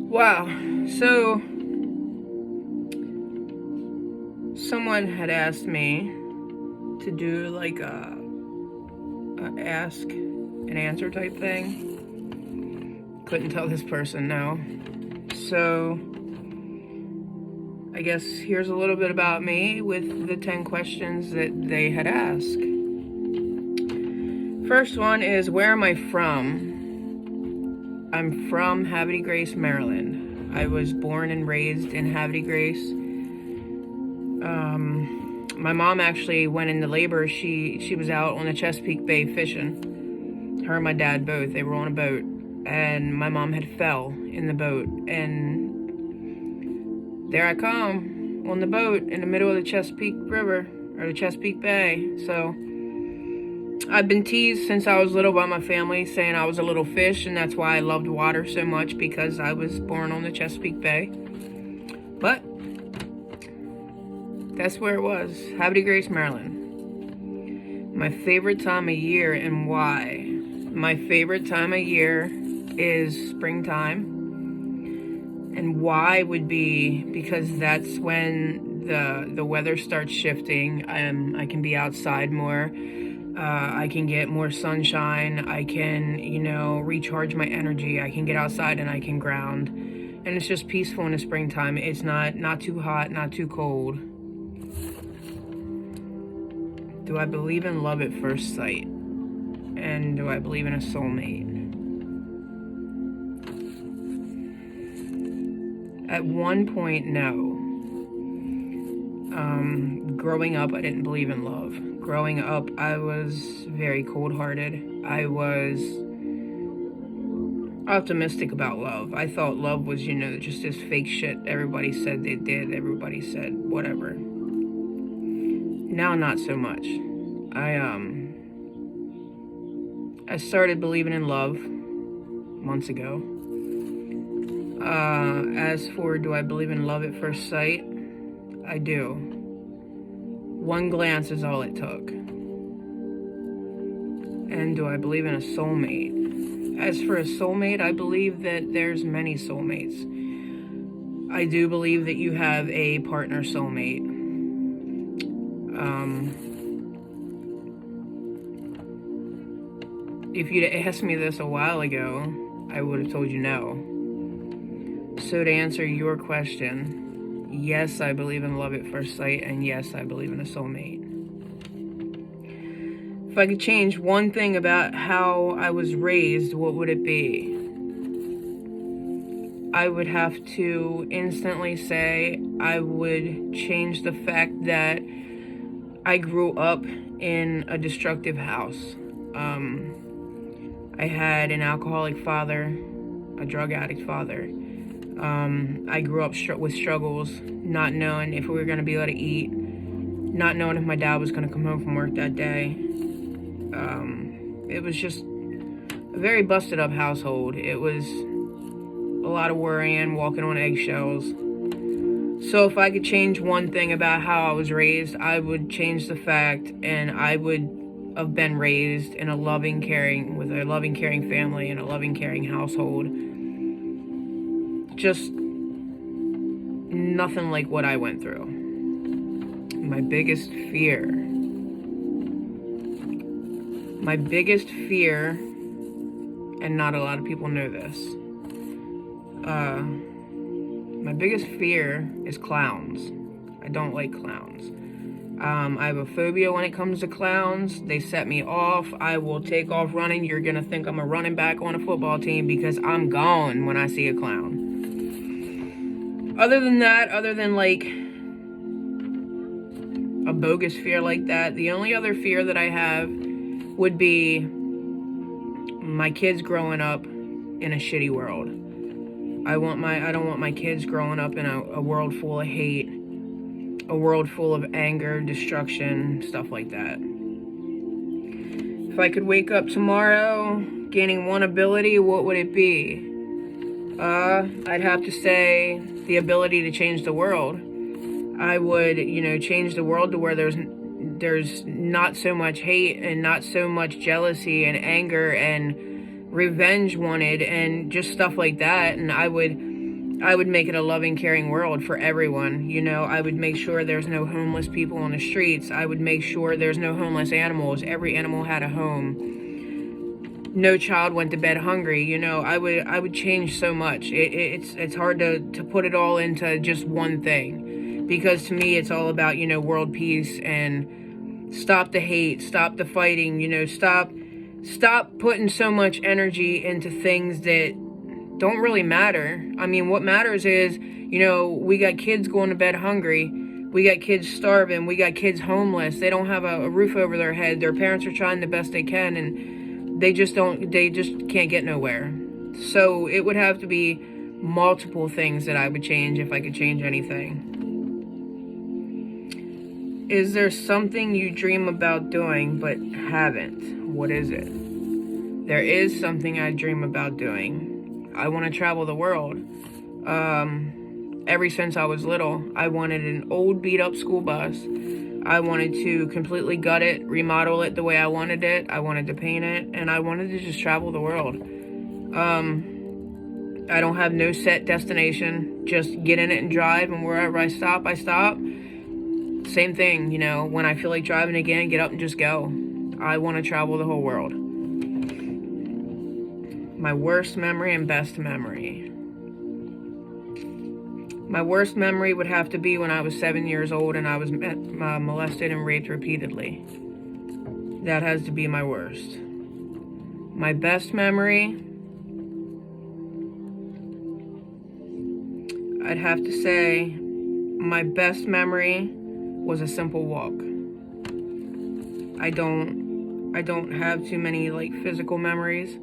Wow. So, someone had asked me to do like a ask and answer type thing. Couldn't tell this person no. So, I guess here's a little bit about me with the 10 questions that they had asked. First one is, where am I from? I'm from Havre de Grace, Maryland. I was born and raised in Havre de Grace. My mom actually went into labor. She was out on the Chesapeake Bay fishing. Her and my dad both. They were on a boat, and my mom had fell in the boat. And there I come on the boat in the middle of the Chesapeake River, or the Chesapeake Bay. So I've been teased since I was little by my family, saying I was a little fish, and that's why I loved water so much, because I was born on the Chesapeake Bay. But that's where it was, Havre de Grace, Maryland. My favorite time of year and why. My favorite time of year is springtime. And why would be because that's when the weather starts shifting. I can be outside more. I can get more sunshine. I can, recharge my energy. I can get outside and I can ground. And it's just peaceful in the springtime. It's not too hot, not too cold. Do I believe in love at first sight? And do I believe in a soulmate? At one point, no. Growing up, I didn't believe in love. Growing up, I was very cold-hearted. I was optimistic about love. I thought love was, just this fake shit everybody said they did. Everybody said whatever. Now, not so much. I started believing in love months ago. As for, do I believe in love at first sight? I do. One glance is all it took. And do I believe in a soulmate? As for a soulmate, I believe that there's many soulmates. I do believe that you have a partner soulmate. If you'd asked me this a while ago, I would have told you no. So to answer your question, yes, I believe in love at first sight, and yes, I believe in a soulmate. If I could change one thing about how I was raised, what would it be? I would have to instantly say I would change the fact that I grew up in a destructive house. I had an alcoholic father, a drug addict father. I grew up with struggles, not knowing if we were going to be able to eat, not knowing if my dad was going to come home from work that day. It was just a very busted up household. It was a lot of worrying, walking on eggshells. So if I could change one thing about how I was raised, I would change the fact, and I would have been raised in a loving, caring family and a loving, caring household. Just nothing like what I went through. My biggest fear, and not a lot of people know this, my biggest fear is clowns. I don't like clowns. I have a phobia when it comes to clowns. They set me off. I will take off running. You're going to think I'm a running back on a football team because I'm gone when I see a clown. Other than like a bogus fear like that, the only other fear that I have would be my kids growing up in a shitty world. I don't want my kids growing up in a world full of hate, a world full of anger, destruction, stuff like that. If I could wake up tomorrow gaining one ability, what would it be? I'd have to say the ability to change the world. I would, change the world to where there's not so much hate and not so much jealousy and anger and revenge wanted and just stuff like that. And I would I would make it a loving, caring world for everyone. You know, I would make sure there's no homeless people on the streets. I would make sure there's no homeless animals. Every animal had a home. No child went to bed hungry. You know, I would change so much. It's hard to put it all into just one thing, because to me it's all about, you know, world peace and stop the hate, stop the fighting. You know, stop putting so much energy into things that don't really matter. I mean, what matters is, you know, we got kids going to bed hungry. We got kids starving. We got kids homeless. They don't have a roof over their head. Their parents are trying the best they can, and they just can't get nowhere. So it would have to be multiple things that I would change if I could change anything. Is there something you dream about doing but haven't? What is it? There is something I dream about doing. I want to travel the world. Ever since I was little, I wanted an old beat up school bus. I wanted to completely gut it, remodel it the way I wanted it. I wanted to paint it, and I wanted to just travel the world. I don't have no set destination. Just get in it and drive, and wherever I stop, I stop. Same thing, you know, when I feel like driving again, get up and just go. I want to travel the whole world. My worst memory and best memory. My worst memory would have to be when I was 7 years old and I was molested and raped repeatedly. That has to be my worst. My best memory, I'd have to say my best memory was a simple walk. I don't have too many like physical memories.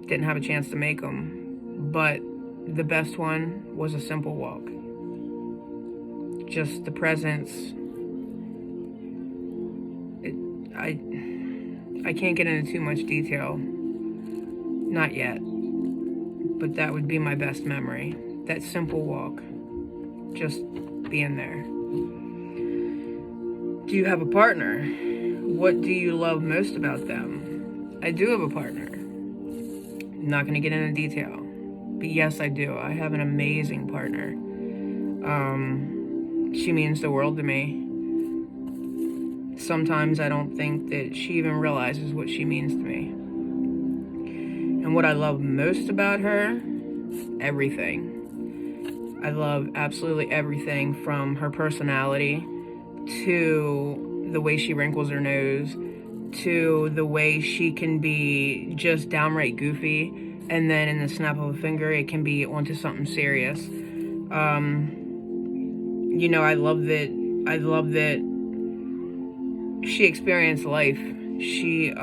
Didn't have a chance to make them, but the best one was a simple walk. Just the presence. I can't get into too much detail. Not yet. But that would be my best memory. That simple walk. Just being there. Do you have a partner? What do you love most about them? I do have a partner. I'm not going to get into detail. But yes, I do. I have an amazing partner. She means the world to me. Sometimes I don't think that she even realizes what she means to me. And what I love most about her, everything. I love absolutely everything, from her personality to the way she wrinkles her nose, to the way she can be just downright goofy, and then in the snap of a finger it can be onto something serious. You know, I love that she experienced life. She's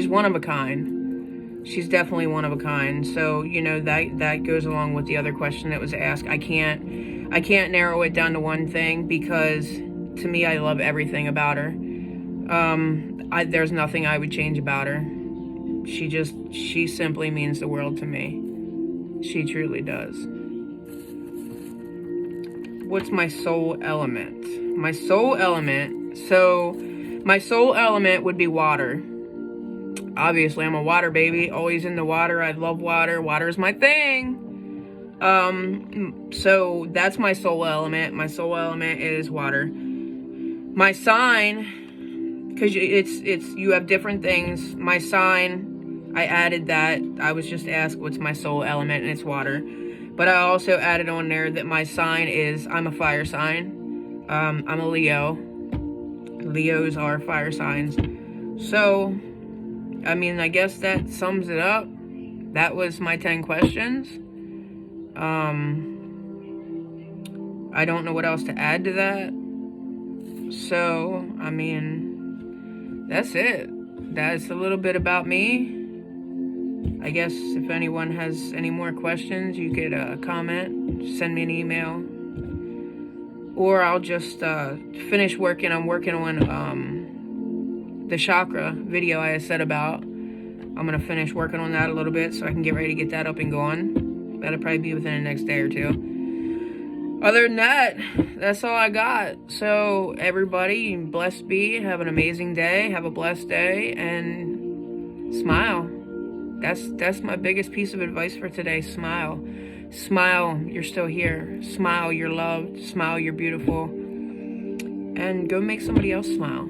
one of a kind. She's definitely one of a kind. So, you know, that goes along with the other question that was asked. I can't narrow it down to one thing, because to me, I love everything about her. There's nothing I would change about her. She simply means the world to me. She truly does. What's my soul element? My soul element would be water. Obviously, I'm a water baby, always in the water. I love water. Water is my thing. So that's my soul element. My soul element is water. My sign, because you have different things. My sign, I added that. I was just asked what's my soul element, and it's water. But I also added on there that my sign is, I'm a fire sign. I'm a Leo. Leos are fire signs. So, I mean, I guess that sums it up. That was my 10 questions. I don't know what else to add to that. So, I mean, that's it. That's a little bit about me. I guess if anyone has any more questions, you could comment, send me an email, or I'll just finish working. I'm working on the chakra video I said about. I'm going to finish working on that a little bit so I can get ready to get that up and going. That'll probably be within the next day or two. Other than that, that's all I got. So everybody, blessed be, have an amazing day, have a blessed day, and smile. That's my biggest piece of advice for today. Smile. Smile, you're still here. Smile, you're loved. Smile, you're beautiful. And go make somebody else smile.